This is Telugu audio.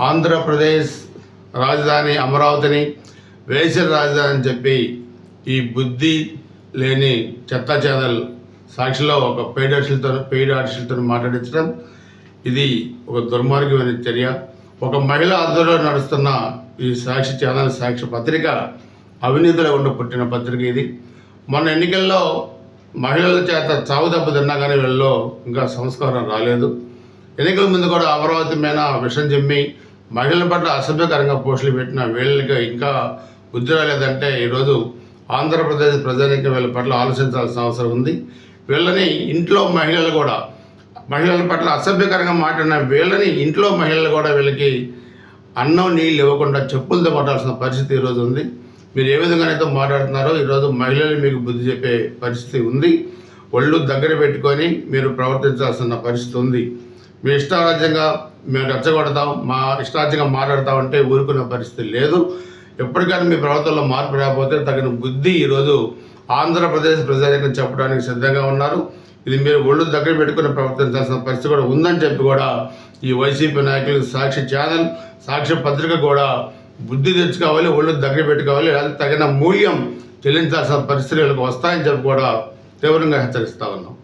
ఆంధ్రప్రదేశ్ రాజధాని అమరావతిని వేసిన రాజధాని అని చెప్పి ఈ బుద్ధి లేని చెత్త ఛానల్ సాక్షిలో ఒక పెయిడ్ ఆర్టిస్టులతో మాట్లాడించడం ఇది ఒక దుర్మార్గమైన చర్య. ఒక మహిళ ఆధ్వర్యంలో నడుస్తున్న ఈ సాక్షి ఛానల్, సాక్షి పత్రిక అవినీతిలో ఉండి పుట్టిన పత్రిక ఇది. మొన్న ఎన్నికల్లో మహిళల చేత చావు దెబ్బ తిన్నా కానీ వీళ్ళలో ఇంకా సంస్కారం రాలేదు. ఎన్నికల ముందు కూడా అమరావతి మీద విషం చెమ్మి మహిళల పట్ల అసభ్యకరంగా పోస్టులు పెట్టిన వీళ్ళకి ఇంకా బుద్ధి రాలేదంటే ఈరోజు ఆంధ్రప్రదేశ్ ప్రజానీకం వీళ్ళ పట్ల ఆలోచించాల్సిన అవసరం ఉంది. వీళ్ళని ఇంట్లో మహిళల పట్ల అసభ్యకరంగా మాట్లాడిన వీళ్ళని ఇంట్లో మహిళలు కూడా వీళ్ళకి అన్నం నీళ్ళు ఇవ్వకుండా చెప్పులతో కొట్టాల్సిన పరిస్థితి ఈరోజు ఉంది. మీరు ఏ విధంగానైతే మాట్లాడుతున్నారో ఈరోజు మహిళలు మీకు బుద్ధి చెప్పే పరిస్థితి ఉంది. ఒళ్ళు దగ్గర పెట్టుకొని మీరు ప్రవర్తించాల్సిన పరిస్థితి ఉంది. మీ ఇష్టారాజ్యంగా మేము రెచ్చగొడతాం, మా ఇష్టారాజ్యంగా మాట్లాడతామంటే ఊరుకునే పరిస్థితి లేదు. ఎప్పటికైనా మీ ప్రవర్తనలో మార్పు రాకపోతే తగిన బుద్ధి ఈరోజు ఆంధ్రప్రదేశ్ ప్రజానీకం చెప్పడానికి సిద్ధంగా ఉన్నారు. ఇది మీరు ఒళ్ళు దగ్గర పెట్టుకుని ప్రవర్తించాల్సిన పరిస్థితి కూడా ఉందని చెప్పి కూడా ఈ వైసీపీ నాయకులు సాక్షి ఛానల్, సాక్షి పత్రిక కూడా బుద్ధి తెచ్చుకోవాలి, ఒళ్ళు దగ్గర పెట్టుకోవాలి, లేదా తగిన మూల్యం చెల్లించాల్సిన పరిస్థితులకు వస్తాయని చెప్పి కూడా తీవ్రంగా హెచ్చరిస్తా ఉన్నాం.